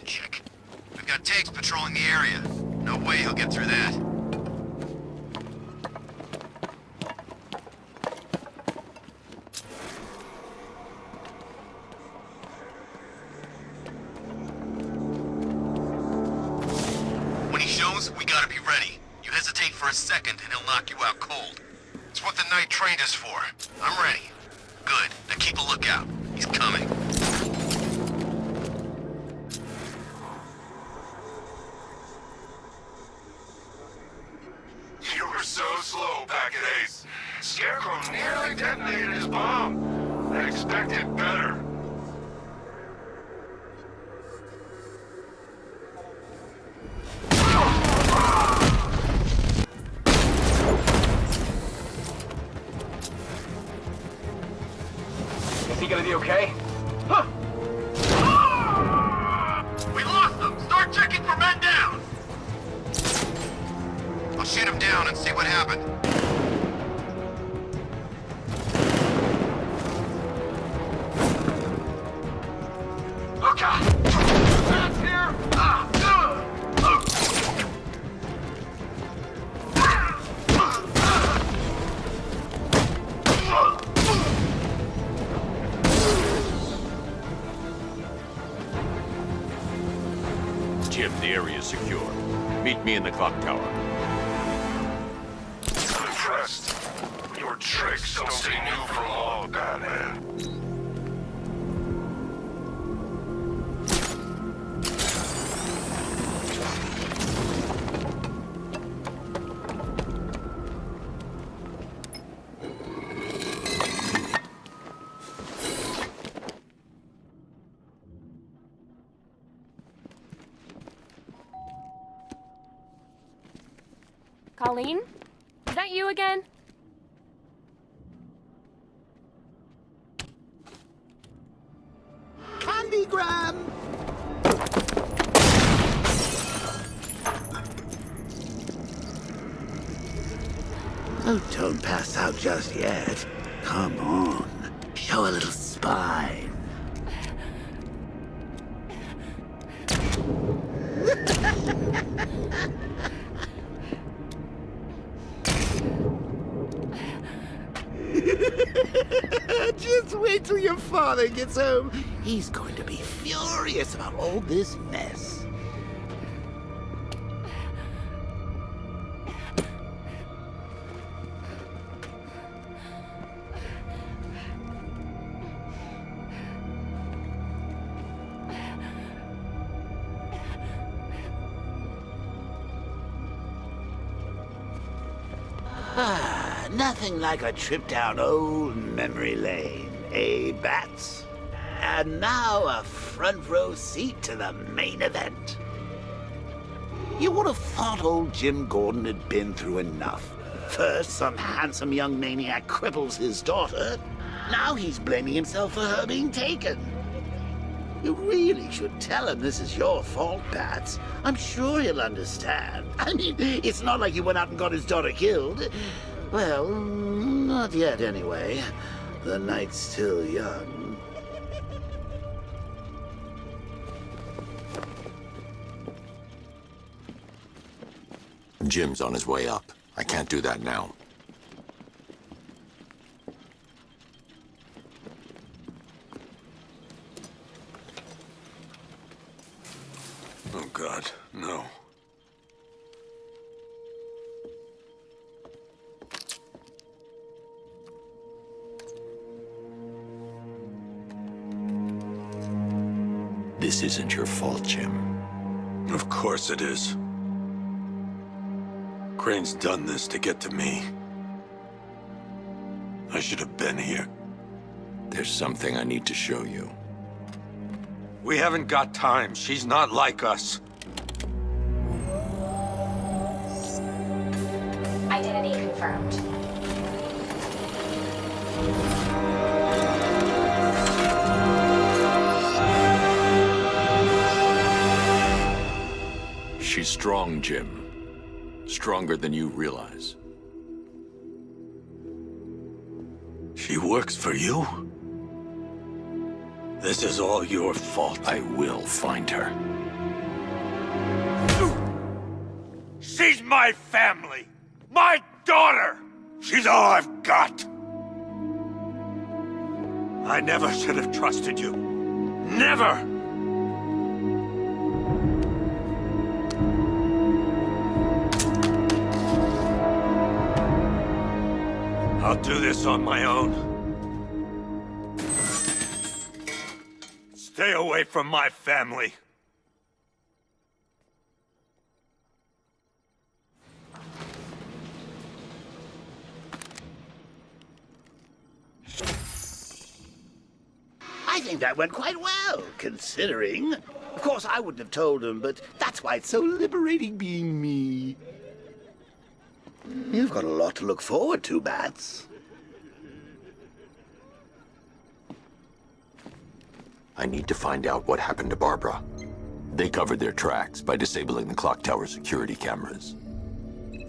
check. We've got tanks patrolling the area. No way he'll get through that. When he shows, we gotta be ready. You hesitate for a second and he'll knock you out cold. It's what the Knight trained us for. I'm ready. Good. Now keep a lookout. He's coming. You were so slow, Packet Ace. Scarecrow nearly detonated his bomb. I expected better. Is he gonna be okay? Huh! We lost them! Start checking for men down! I'll shoot him down and see what happened. Look out! That's here! Jim, the area is secure. Meet me in the clock tower. I'm impressed. Your tricks don't stay new for long, Batman. Colleen? Is that you again? Candygram! Oh, don't pass out just yet. Come on. Show a little spine. Just wait till your father gets home. He's going to be furious about all this mess. Nothing like a trip down old memory lane, eh, Bats? And now a front row seat to the main event. You would have thought old Jim Gordon had been through enough. First, some handsome young maniac cripples his daughter. Now he's blaming himself for her being taken. You really should tell him this is your fault, Bats. I'm sure he'll understand. I mean, it's not like you went out and got his daughter killed. Well, not yet anyway. The night's still young. Jim's on his way up. I can't do that now. Oh, God, no. This isn't your fault, Jim. Of course it is. Crane's done this to get to me. I should have been here. There's something I need to show you. We haven't got time. She's not like us. Identity confirmed. She's strong, Jim. Stronger than you realize. She works for you? This is all your fault. I will find her. She's my family! My daughter! She's all I've got! I never should have trusted you. Never! I'll do this on my own. Stay away from my family. I think that went quite well, considering. Of course, I wouldn't have told him, but that's why it's so liberating being me. You've got a lot to look forward to, Bats. I need to find out what happened to Barbara. They covered their tracks by disabling the clock tower security cameras.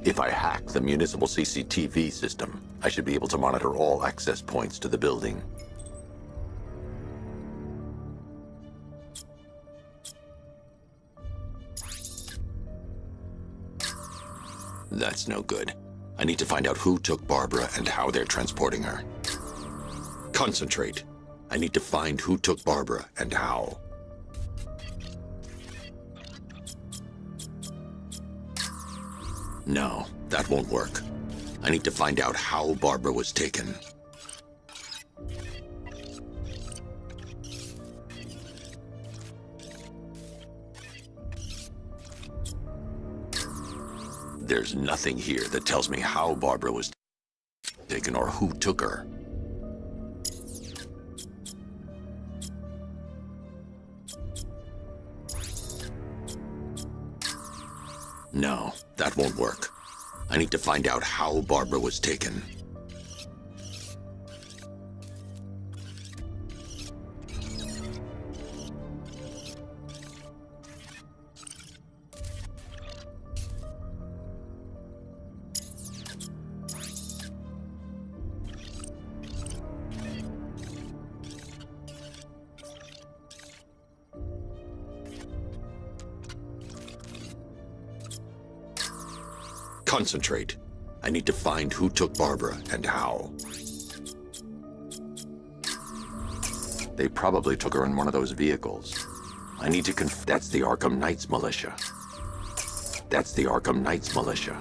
If I hack the municipal CCTV system, I should be able to monitor all access points to the building. That's no good. I need to find out who took Barbara and how they're transporting her. Concentrate. I need to find who took Barbara and how. No, that won't work. I need to find out how Barbara was taken. There's nothing here that tells me how Barbara was taken or who took her. No, that won't work. I need to find out how Barbara was taken. Concentrate. I need to find who took Barbara and how. They probably took her in one of those vehicles. I need to that's the Arkham Knight's militia. That's the Arkham Knight's militia.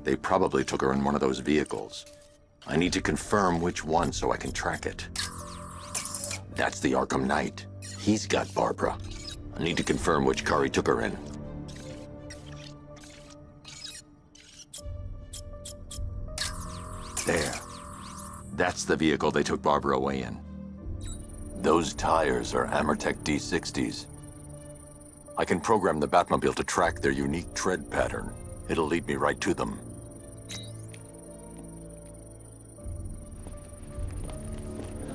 They probably took her in one of those vehicles. I need to confirm which one so I can track it. That's the Arkham Knight. He's got Barbara. I need to confirm which car he took her in. There. That's the vehicle they took Barbara away in. Those tires are Amertech D60s. I can program the Batmobile to track their unique tread pattern. It'll lead me right to them.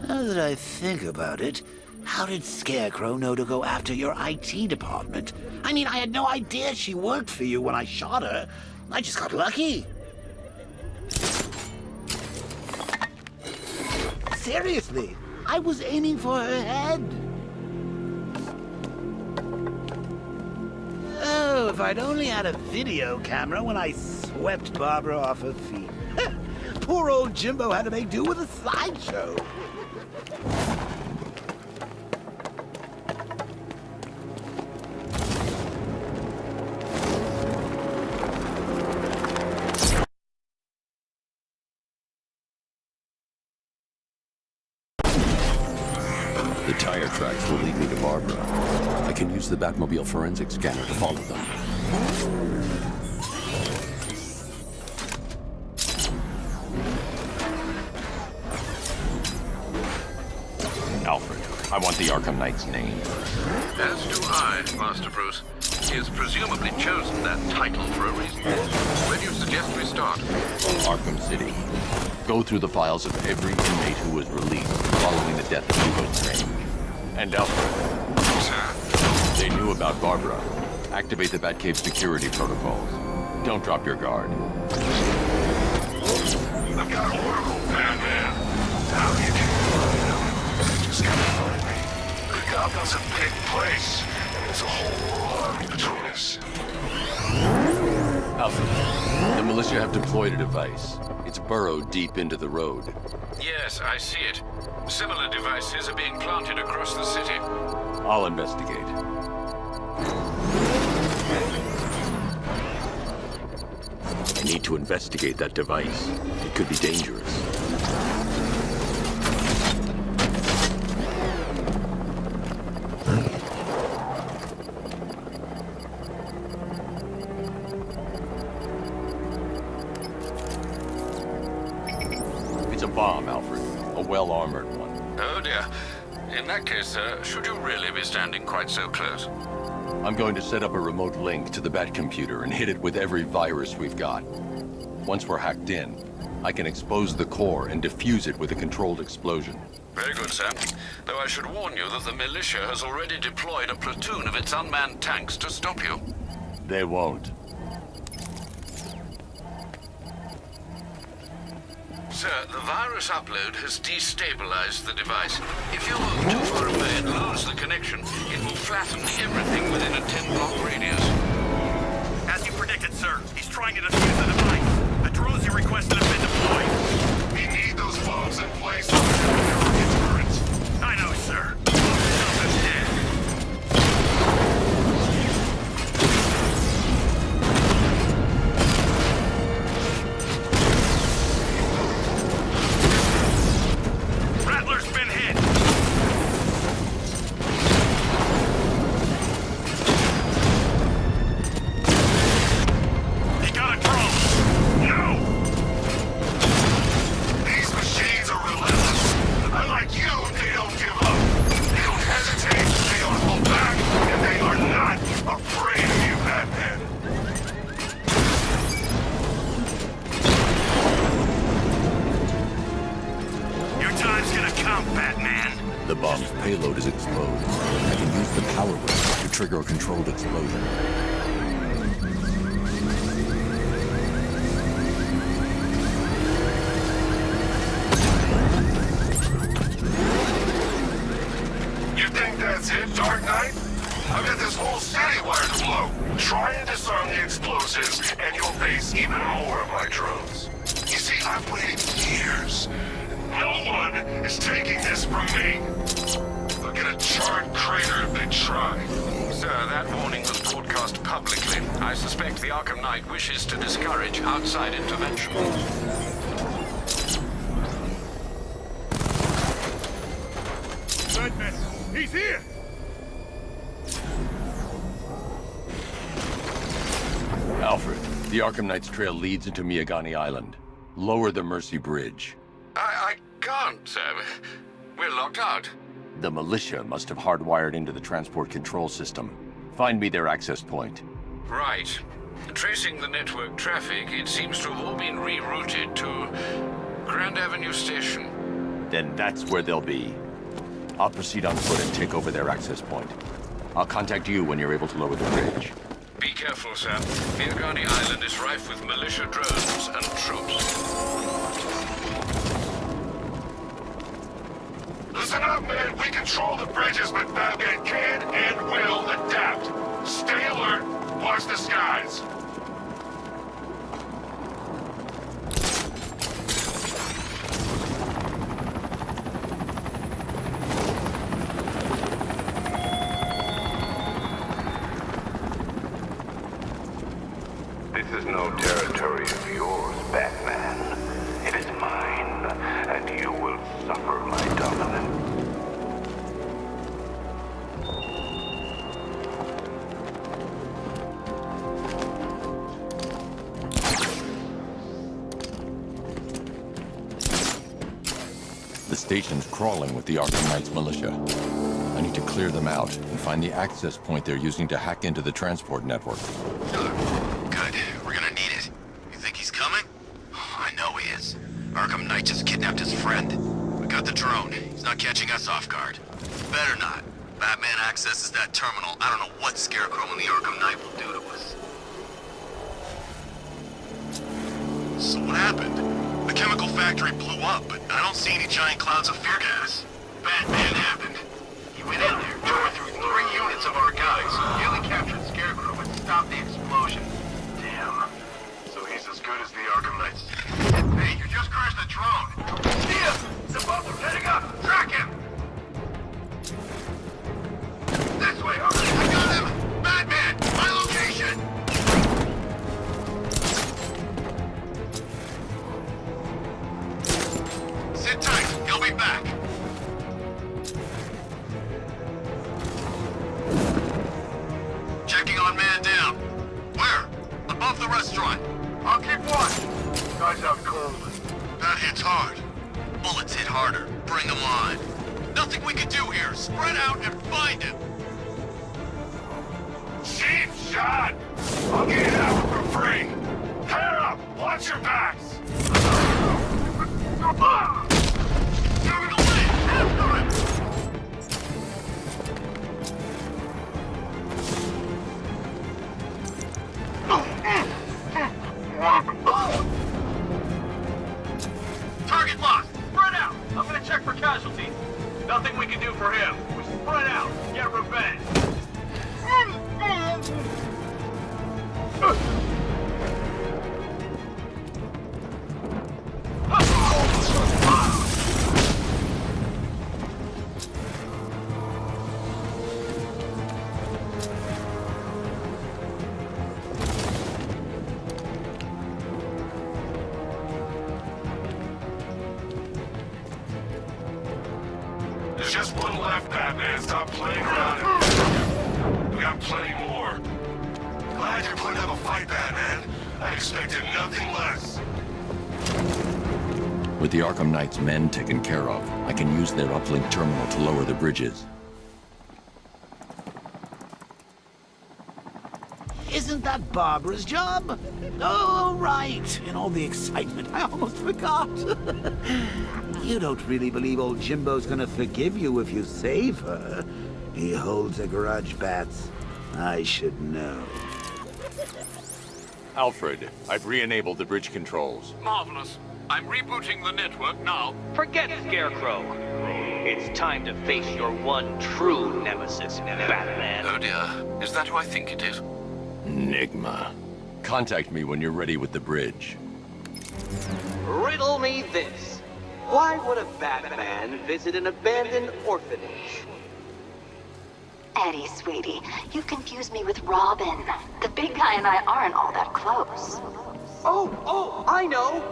Now that I think about it, how did Scarecrow know to go after your IT department? I mean, I had no idea she worked for you when I shot her. I just got lucky. Seriously, I was aiming for her head. Oh, if I'd only had a video camera when I swept Barbara off her feet. Poor old Jimbo had to make do with a slideshow. The tire tracks will lead me to Barbara. I can use the Batmobile forensic scanner to follow them. Alfred, I want the Arkham Knight's name. As do I, Master Bruce. He has presumably chosen that title for a reason. Where do you suggest we start? Arkham City. Go through the files of every inmate who was released following the death of Hego Strange. And Alfred. Sir? They knew about Barbara. Activate the Batcave security protocols. Don't drop your guard. I've got Oracle, Batman. How do you do? Just gotta find me. Gotham's a big place. There's a whole army between us. Alfred, the militia have deployed a device. It's burrowed deep into the road. Yes, I see it. Similar devices are being planted across the city. I'll investigate. I need to investigate that device. It could be dangerous. It's a bomb, Alfred. A well-armored one. Oh dear. In that case, sir, should you really be standing quite so close? I'm going to set up a remote link to the Bat computer and hit it with every virus we've got. Once we're hacked in, I can expose the core and defuse it with a controlled explosion. Very good, sir. Though I should warn you that the militia has already deployed a platoon of its unmanned tanks to stop you. They won't. Sir, the virus upload has destabilized the device. If you move too far away and lose the connection, it will flatten everything within a 10-block radius. As you predicted, sir. He's trying to defuse the device. The drones you requested have been deployed. We need those bombs in place so that it never gets burnt. I know, sir. Something's dead. Rattler's been hit. He got a drone. No! These machines are relentless. Unlike you, they don't give up. They don't hesitate, they don't hold back, and they are not afraid of you, Batman. Your time's gonna come, Batman. The bomb's payload is exposed. I can use the power wave to trigger a controlled explosion. You think that's it, Dark Knight? I've got this whole city wired to blow. Try and disarm the explosives, and you'll face even more of my drones. You see, I've waited years. No one is taking this from me. They'll get a charred crater if they try. Sir, that warning was broadcast publicly. I suspect the Arkham Knight wishes to discourage outside intervention. Batman, he's here! Alfred, the Arkham Knight's trail leads into Miagani Island. Lower the Mercy Bridge. I can't, sir. We're locked out. The militia must have hardwired into the transport control system. Find me their access point. Right. Tracing the network traffic, it seems to have all been rerouted to Grand Avenue Station. Then that's where they'll be. I'll proceed on foot and take over their access point. I'll contact you when you're able to lower the bridge. Be careful, sir. Miagani Island is rife with militia drones and troops. Listen up, man. We control the bridges, but Batman can and will adapt. Stay alert. Watch the skies. This is no territory of yours, Batman. It is mine, and you will suffer my dominance. The station's crawling with the Arkham Knight's militia. I need to clear them out and find the access point they're using to hack into the transport network. Good. We're gonna need it. You think he's coming? I know he is. Arkham Knight just kidnapped his friend. We got the drone. He's not catching us off guard. Better not. Batman accesses that terminal. I don't know what Scarecrow and the Arkham Knight will do to us. So what happened? The chemical factory blew up, but I don't see any giant clouds of fear gas. Batman happened. He went in there, minutes of our guys. Nearly captured Scarecrow and stopped the explosion. Damn. So he's as good as the Arkham Knights. Hey, you just crashed the drone. See him! The bubble's heading up! Track him! This way, Arkham! I got him! Batman! My location! Sit tight. He'll be back. Checking on man down. Where? Above the restaurant. I'll keep watch. Guy's out cold. That hits hard. Bullets hit harder. Bring them on. Nothing we can do here. Spread out and find him. Cheap shot! I'll get it out for free! Head up! Watch your backs! Moving away! After him! Target locked! Spread out! I'm gonna check for casualties. Nothing we can do for him. We spread out. Get revenge. There's just one left, Batman. Stop playing around. We got plenty more. Glad you're putting up a fight, Batman. I expected nothing less. With the Arkham Knight's men taken care of, I can use their uplink terminal to lower the bridges. Isn't that Barbara's job? Oh, right. In all the excitement, I almost forgot. You don't really believe old Jimbo's gonna forgive you if you save her. He holds a grudge, Bats. I should know. Alfred, I've re-enabled the bridge controls. Marvelous. I'm rebooting the network now. Forget Scarecrow. It's time to face your one true nemesis, Batman. Oh dear. Is that who I think it is? Enigma. Contact me when you're ready with the bridge. Riddle me this. Why would a Batman visit an abandoned orphanage? Eddie, sweetie, you confused me with Robin. The big guy and I aren't all that close. Oh, I know.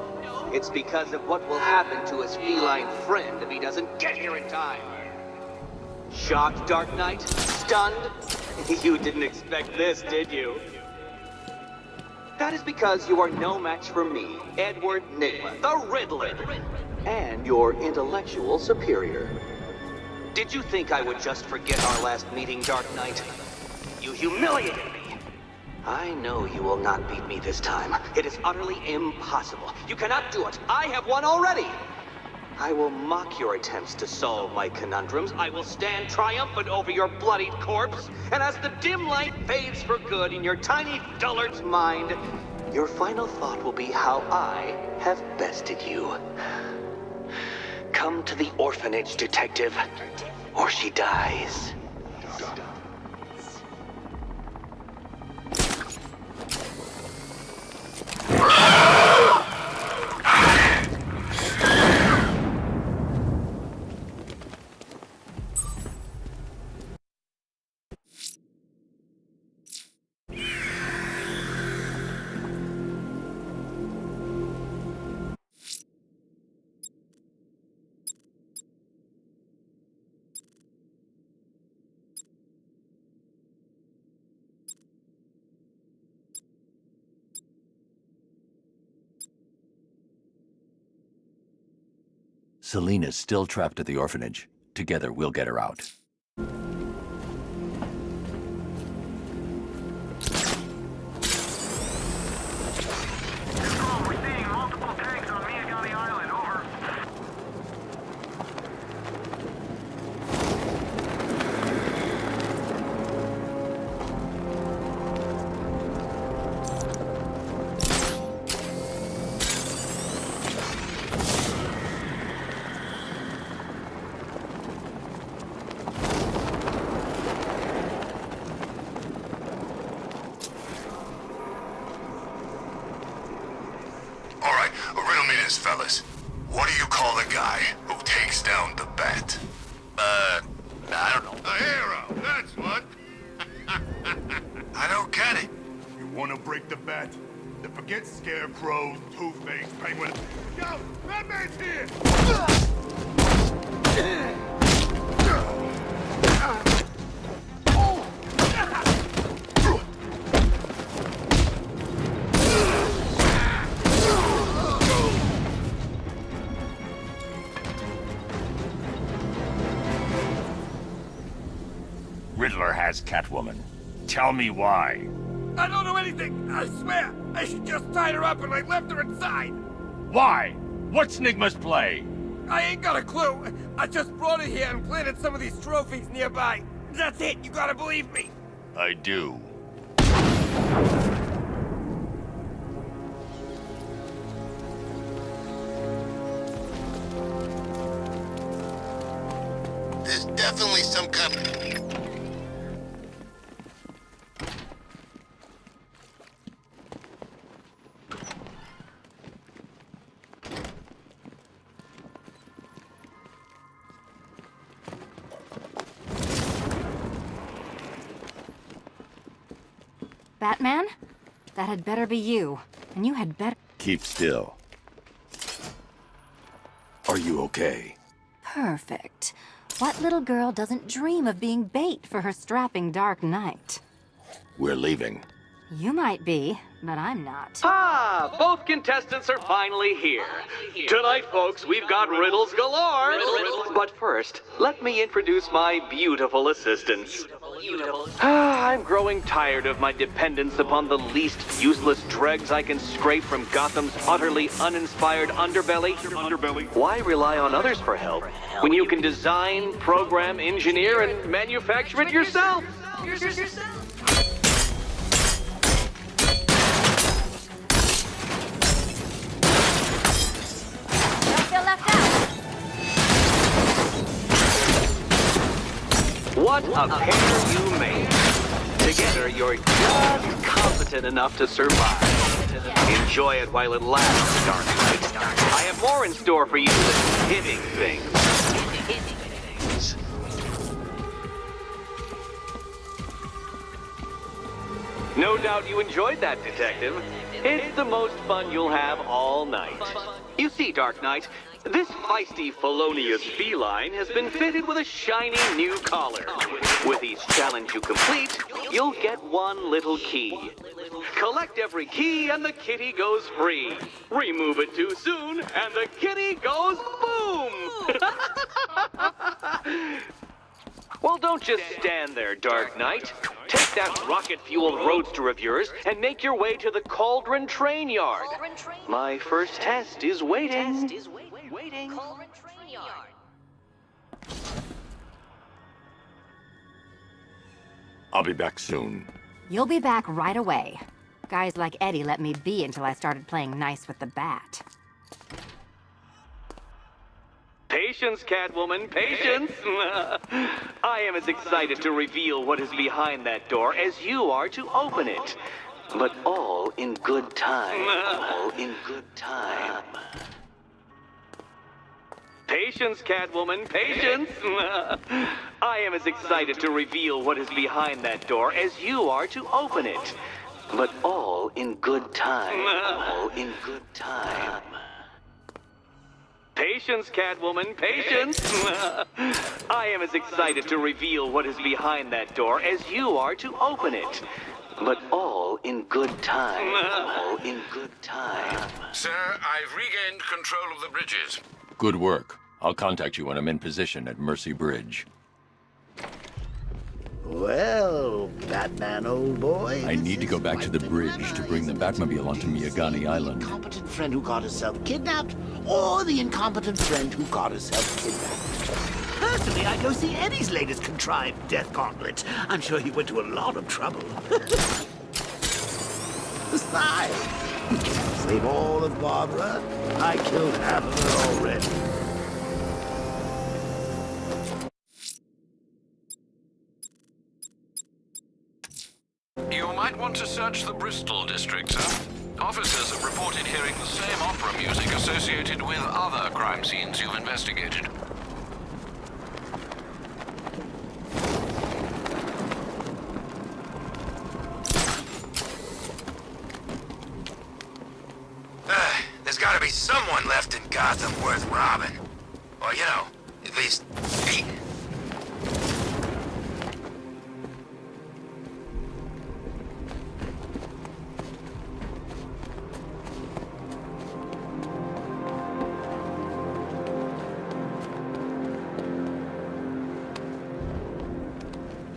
It's because of what will happen to his feline friend if he doesn't get here in time. Shocked, Dark Knight? Stunned? You didn't expect this, did you? That is because you are no match for me, Edward Nigma, the Riddler, and your intellectual superior. Did you think I would just forget our last meeting, Dark Knight? You humiliated me. I know you will not beat me this time. It is utterly impossible. You cannot do it. I have won already. I will mock your attempts to solve my conundrums. I will stand triumphant over your bloodied corpse. And as the dim light fades for good in your tiny dullard's mind, your final thought will be how I have bested you. Come to the orphanage, detective, or she dies. Selina's still trapped at the orphanage. Together, we'll get her out. We're seeing multiple tanks on Miyagami Island. Over. answers, fellas. What do you call the guy who takes down the bat? I don't know. A hero, that's what. I don't get it. You wanna break the bat? Then forget Scarecrow, Two-Face, Penguin. Yo, Batman's here! Riddler has Catwoman. Tell me why. I don't know anything, I swear. I just tied her up and I left her inside. Why? What's Nigma's play? I ain't got a clue. I just brought her here and planted some of these trophies nearby. That's it, you gotta believe me. I do. There's definitely some kind of... Batman? That had better be you. And you had better... Keep still. Are you okay? Perfect. What little girl doesn't dream of being bait for her strapping Dark Knight? We're leaving. You might be, but I'm not. Ah, both contestants are finally here. Tonight, folks, we've got riddles galore. But first, let me introduce my beautiful assistants. I'm growing tired of my dependence upon the least useless dregs I can scrape from Gotham's utterly uninspired underbelly. Why rely on others for help when you can design, program, engineer, and manufacture it yourself? What a pair you made. Together, you're just competent enough to survive. Enjoy it while it lasts, Dark Knight. I have more in store for you than hitting things. No doubt you enjoyed that, Detective. It's the most fun you'll have all night. You see, Dark Knight, this feisty, felonious feline has been fitted with a shiny new collar. With each challenge you complete, you'll get one little key. Collect every key and the kitty goes free. Remove it too soon and the kitty goes boom! Well, don't just stand there, Dark Knight. Take that rocket-fueled roadster of yours and make your way to the Cauldron Train Yard. My first test is waiting. I'll be back soon. You'll be back right away. Guys like Eddie let me be until I started playing nice with the bat. Patience, Catwoman, patience! I am as excited to reveal what is behind that door as you are to open it. But all in good time. All in good time. Patience, Catwoman, patience! I am as excited to reveal what is behind that door as you are to open it. But all in good time. All in good time. Patience, Catwoman, patience! I am as excited to reveal what is behind that door as you are to open it. But all in good time. All in good time. Sir, I've regained control of the bridges. Good work. I'll contact you when I'm in position at Mercy Bridge. Well, Batman, old boy. I need to go back to the bridge to bring the Batmobile onto Miyagani Island. The incompetent friend who got herself kidnapped, or the incompetent friend who got herself kidnapped. Personally, I'd go see Eddie's latest contrived death gauntlet. I'm sure he went to a lot of trouble. Besides, save all of Barbara. I killed half of her already. You might want to search the Bristol district, sir. Officers have reported hearing the same opera music associated with other crime scenes you've investigated. There's gotta be someone left in Gotham worth robbing. Or, you know, at least beating.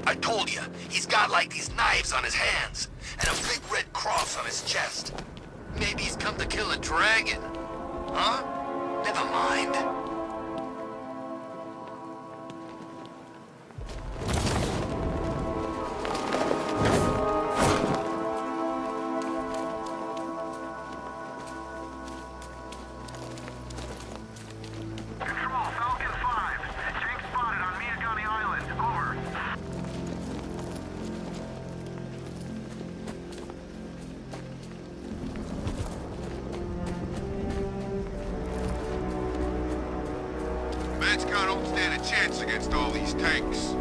I told you, he's got like these knives on his hands, and a big red cross on his chest. Maybe he's come to kill a dragon. Huh? Never mind. Control, Falcon 5. Jake spotted on Miyagani Island. Over. Manchcon don't stand a chance against all these tanks.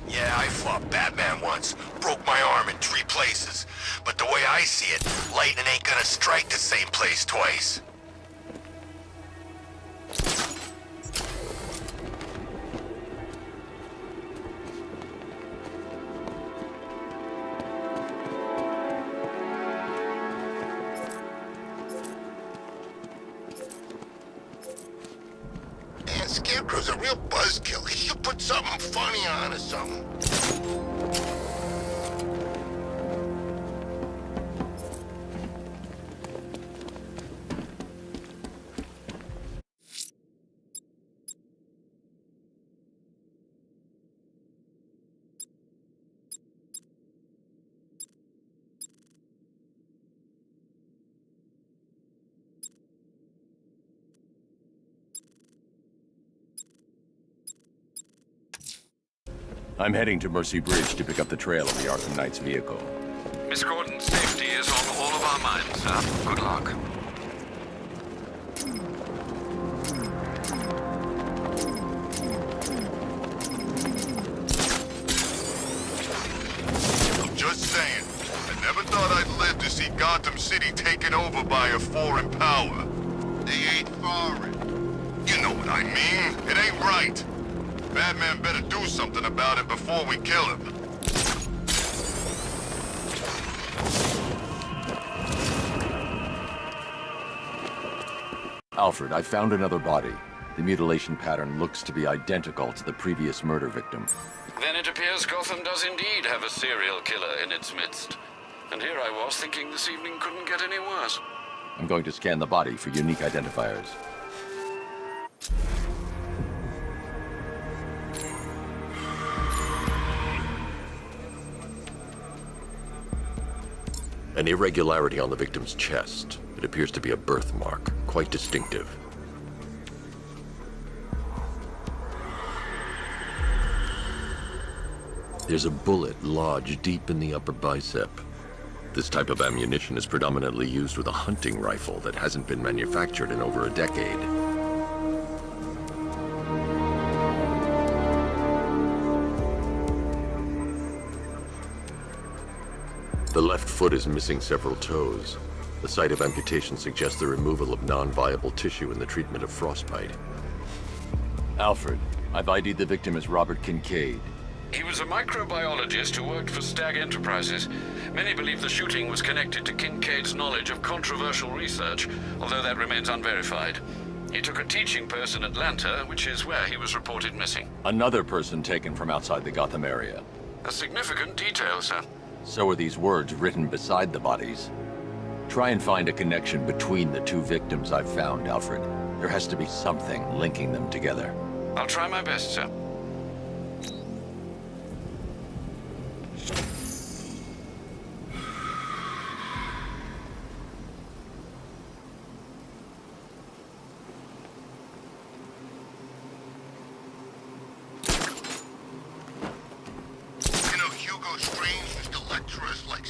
Yeah, I fought Batman once. Broke my arm in 3 places. But the way I see it, lightning ain't gonna strike the same place twice. Man, Scarecrow's a real buzzkill. He should put something funny on or something. I'm heading to Mercy Bridge to pick up the trail of the Arkham Knight's vehicle. Miss Gordon's safety is on all of our minds, sir. Good luck. Just saying. I never thought I'd live to see Gotham City taken over by a foreign power. They ain't foreign. You know what I mean. It ain't right. Batman better do something about it before we kill him. Alfred, I found another body. The mutilation pattern looks to be identical to the previous murder victim. Then it appears Gotham does indeed have a serial killer in its midst. And here I was thinking this evening couldn't get any worse. I'm going to scan the body for unique identifiers. An irregularity on the victim's chest. It appears to be a birthmark, quite distinctive. There's a bullet lodged deep in the upper bicep. This type of ammunition is predominantly used with a hunting rifle that hasn't been manufactured in over a decade. The left foot is missing several toes. The site of amputation suggests the removal of non-viable tissue in the treatment of frostbite. Alfred, I've ID'd the victim as Robert Kincaid. He was a microbiologist who worked for Stag Enterprises. Many believe the shooting was connected to Kincaid's knowledge of controversial research, although that remains unverified. He took a teaching post in Atlanta, which is where he was reported missing. Another person taken from outside the Gotham area. A significant detail, sir. So are these words written beside the bodies. Try and find a connection between the 2 victims I've found, Alfred. There has to be something linking them together. I'll try my best, sir. strange used to lecture us like